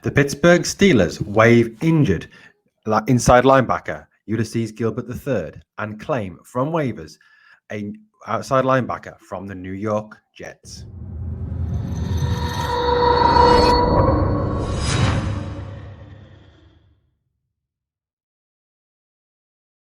The Pittsburgh Steelers waive injured inside linebacker Ulysees Gilbert III and claim from waivers a outside linebacker from the New York Jets.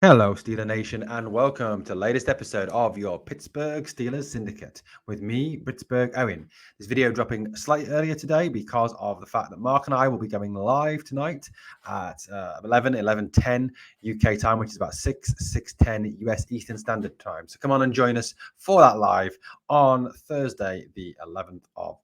Hello, Steeler Nation, and welcome to the latest episode of your Pittsburgh Steelers Syndicate with me, Britsburgh Owen. This video dropping slightly earlier today because of the fact that Mark and I will be going live tonight at 11:10 UK time, which is about 6:10 US Eastern Standard Time. So come on and join us for that live on Thursday, the 11th of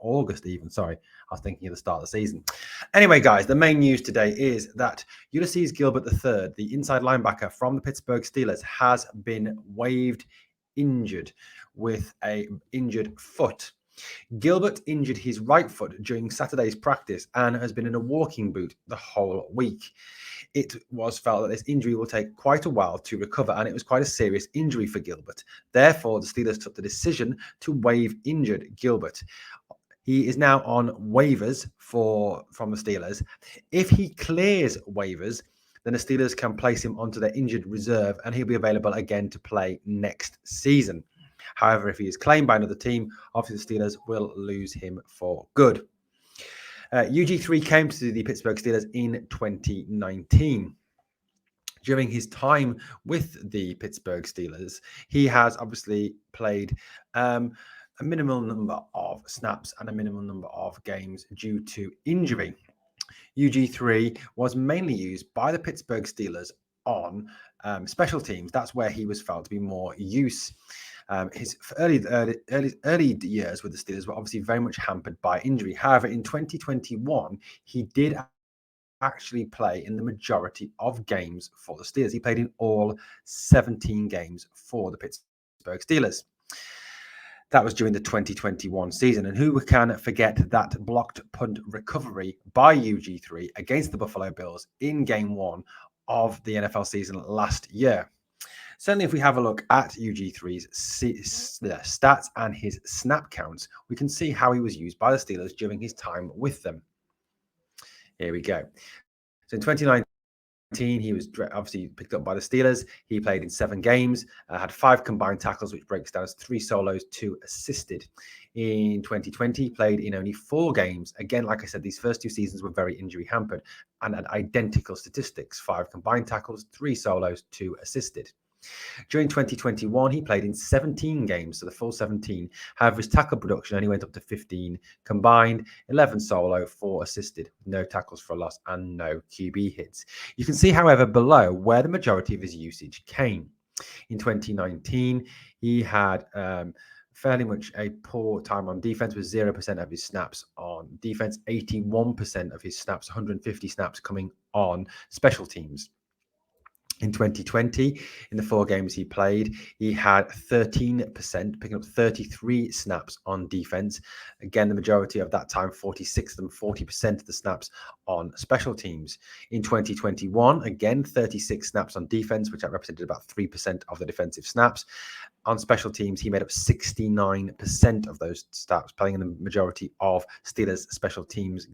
August. Even sorry, I was thinking of the start of the season. Anyway, guys, the main news today is that Ulysees Gilbert III, the inside linebacker from the Pittsburgh Steelers, has been waived injured with an injured foot. Gilbert injured his right foot during Saturday's practice and has been in a walking boot the whole week. It was felt that this injury will take quite a while to recover, and it was quite a serious injury for Gilbert. Therefore, the Steelers took the decision to waive injured Gilbert. He is now on waivers from the Steelers. If he clears waivers, then the Steelers can place him onto their injured reserve and he'll be available again to play next season. However, if he is claimed by another team, obviously the Steelers will lose him for good. UG3 came to the Pittsburgh Steelers in 2019. During his time with the Pittsburgh Steelers, he has obviously played a minimal number of snaps and a minimal number of games due to injury. UG3 was mainly used by the Pittsburgh Steelers on special teams. That's where he was felt to be more use. His early years with the Steelers were obviously very much hampered by injury. However, in 2021, he did actually play in the majority of games for the Steelers. He played in all 17 games for the Pittsburgh Steelers. That was during the 2021 season. And who can forget that blocked punt recovery by UG3 against the Buffalo Bills in game one of the NFL season last year? Certainly, if we have a look at UG3's stats and his snap counts, we can see how he was used by the Steelers during his time with them. Here we go. So in 2019, he was obviously picked up by the Steelers. He played in 7 games, had 5 combined tackles, which breaks down as 3 solos, 2 assisted. In 2020, he played in only 4 games. Again, like I said, these first 2 seasons were very injury hampered and had identical statistics: 5 combined tackles, 3 solos, 2 assisted. During 2021, he played in 17 games, so the full 17. However, his tackle production only went up to 15 combined, 11 solo, 4 assisted, no tackles for a loss and no QB hits. You can see, however, below where the majority of his usage came. In 2019, he had fairly much a poor time on defense with 0% of his snaps on defense, 81% of his snaps, 150 snaps coming on special teams. In 2020, in the 4 games he played, he had 13%, picking up 33 snaps on defense. Again, the majority of that time, 46 of them, 40% of the snaps on special teams. In 2021, again, 36 snaps on defense, which represented about 3% of the defensive snaps. On special teams, he made up 69% of those snaps, playing in the majority of Steelers special teams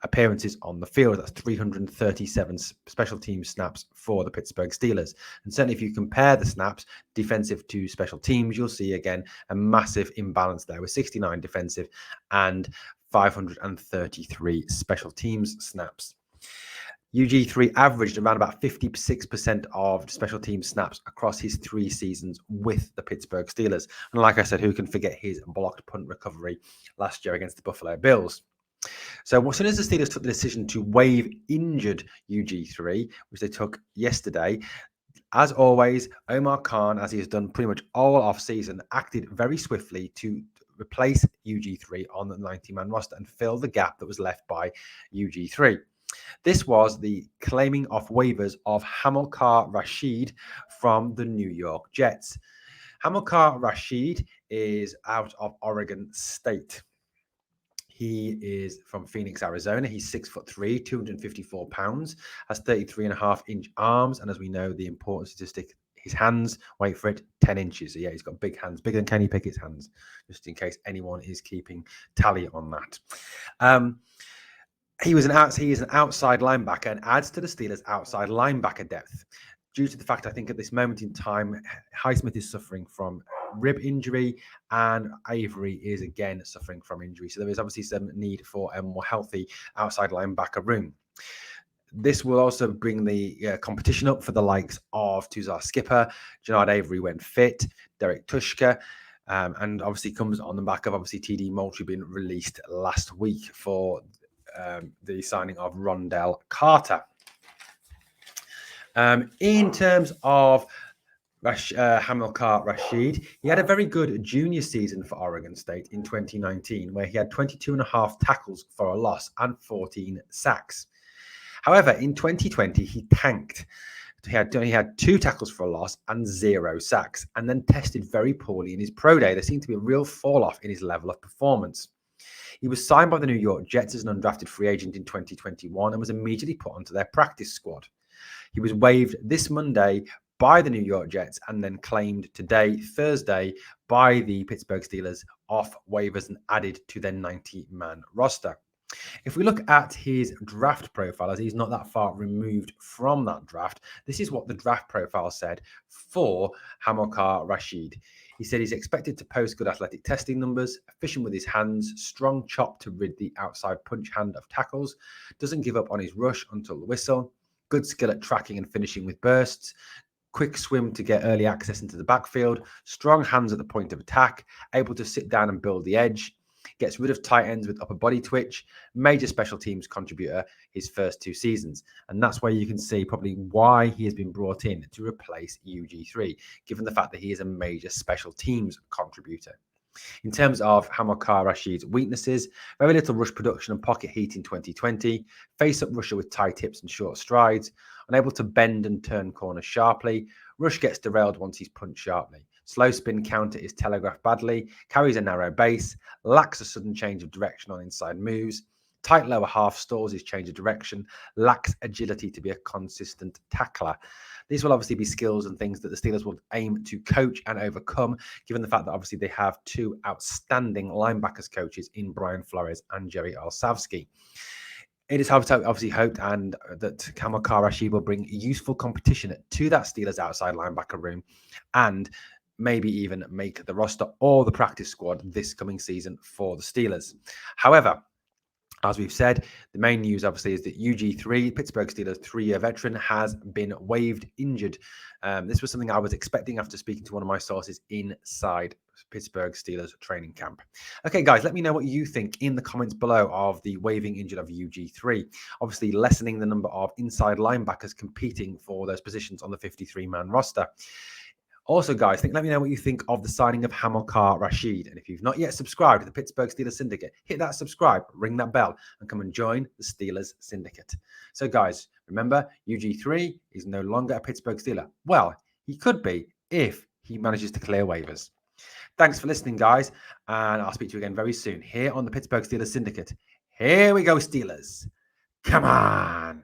appearances on the field. That's 337 special team snaps for the Pittsburgh Steelers. And certainly if you compare the snaps defensive to special teams, you'll see again a massive imbalance there with 69 defensive and 533 special teams snaps. UG3 averaged around about 56% of special team snaps across his 3 seasons with the Pittsburgh Steelers. And like I said, who can forget his blocked punt recovery last year against the Buffalo Bills? So as soon as the Steelers took the decision to waive injured UG3, which they took yesterday, as always, Omar Khan, as he has done pretty much all off-season, acted very swiftly to replace UG3 on the 90-man roster and fill the gap that was left by UG3. This was the claiming of waivers of Hamilcar Rashed from the New York Jets. Hamilcar Rashed is out of Oregon State. He is from Phoenix, Arizona. He's 6'3", 254 pounds, has 33.5-inch arms. And as we know, the important statistic his hands, wait for it, 10 inches. So yeah, he's got big hands, bigger than Kenny Pickett's hands, just in case anyone is keeping tally on that. He is an outside linebacker and adds to the Steelers' outside linebacker depth. Due to the fact, I think at this moment in time, Highsmith is suffering from rib injury and Avery is again suffering from injury. So there is obviously some need for a more healthy outside linebacker room. This will also bring the competition up for the likes of Tuzar Skipper, Jannard Avery when fit, Derek Tushka, and obviously comes on the back of obviously TD Moultrie being released last week for the signing of Rondell Carter. In terms of Hamilcar Rashed, he had a very good junior season for Oregon State in 2019, where he had 22.5 tackles for a loss and 14 sacks. However, in 2020, he tanked. He had 2 tackles for a loss and 0 sacks, and then tested very poorly in his pro day. There seemed to be a real fall off in his level of performance. He was signed by the New York Jets as an undrafted free agent in 2021 and was immediately put onto their practice squad. He was waived this Monday by the New York Jets and then claimed today, Thursday, by the Pittsburgh Steelers off waivers and added to their 90-man roster. If we look at his draft profile, as he's not that far removed from that draft, this is what the draft profile said for Hamilcar Rashed. He said he's expected to post good athletic testing numbers, efficient with his hands, strong chop to rid the outside punch hand of tackles, doesn't give up on his rush until the whistle, good skill at tracking and finishing with bursts, quick swim to get early access into the backfield, strong hands at the point of attack, able to sit down and build the edge, gets rid of tight ends with upper body twitch, major special teams contributor his first 2 seasons. And that's where you can see probably why he has been brought in to replace UG3, given the fact that he is a major special teams contributor. In terms of Hamilcar Rashed's weaknesses, very little rush production and pocket heat in 2020, face-up rusher with tight hips and short strides, unable to bend and turn corners sharply, rush gets derailed once he's punched sharply. Slow spin counter is telegraphed badly, carries a narrow base, lacks a sudden change of direction on inside moves, tight lower half stalls his change of direction, lacks agility to be a consistent tackler. These will obviously be skills and things that the Steelers will aim to coach and overcome, given the fact that obviously they have 2 outstanding linebackers coaches in Brian Flores and Jerry Olsavsky. It is obviously hoped and that Hamilcar Rashed will bring useful competition to that Steelers outside linebacker room and maybe even make the roster or the practice squad this coming season for the Steelers. However, as we've said, the main news obviously is that UG3, Pittsburgh Steelers 3-year veteran, has been waived injured. This was something I was expecting after speaking to one of my sources inside Pittsburgh Steelers training camp. Okay, guys, let me know what you think in the comments below of the waiving injured of UG3. Obviously, lessening the number of inside linebackers competing for those positions on the 53-man roster. Also, guys, let me know what you think of the signing of Hamilcar Rashed. And if you've not yet subscribed to the Pittsburgh Steelers Syndicate, hit that subscribe, ring that bell, and come and join the Steelers Syndicate. So, guys, remember, UG3 is no longer a Pittsburgh Steeler. Well, he could be if he manages to clear waivers. Thanks for listening, guys, and I'll speak to you again very soon here on the Pittsburgh Steelers Syndicate. Here we go, Steelers. Come on.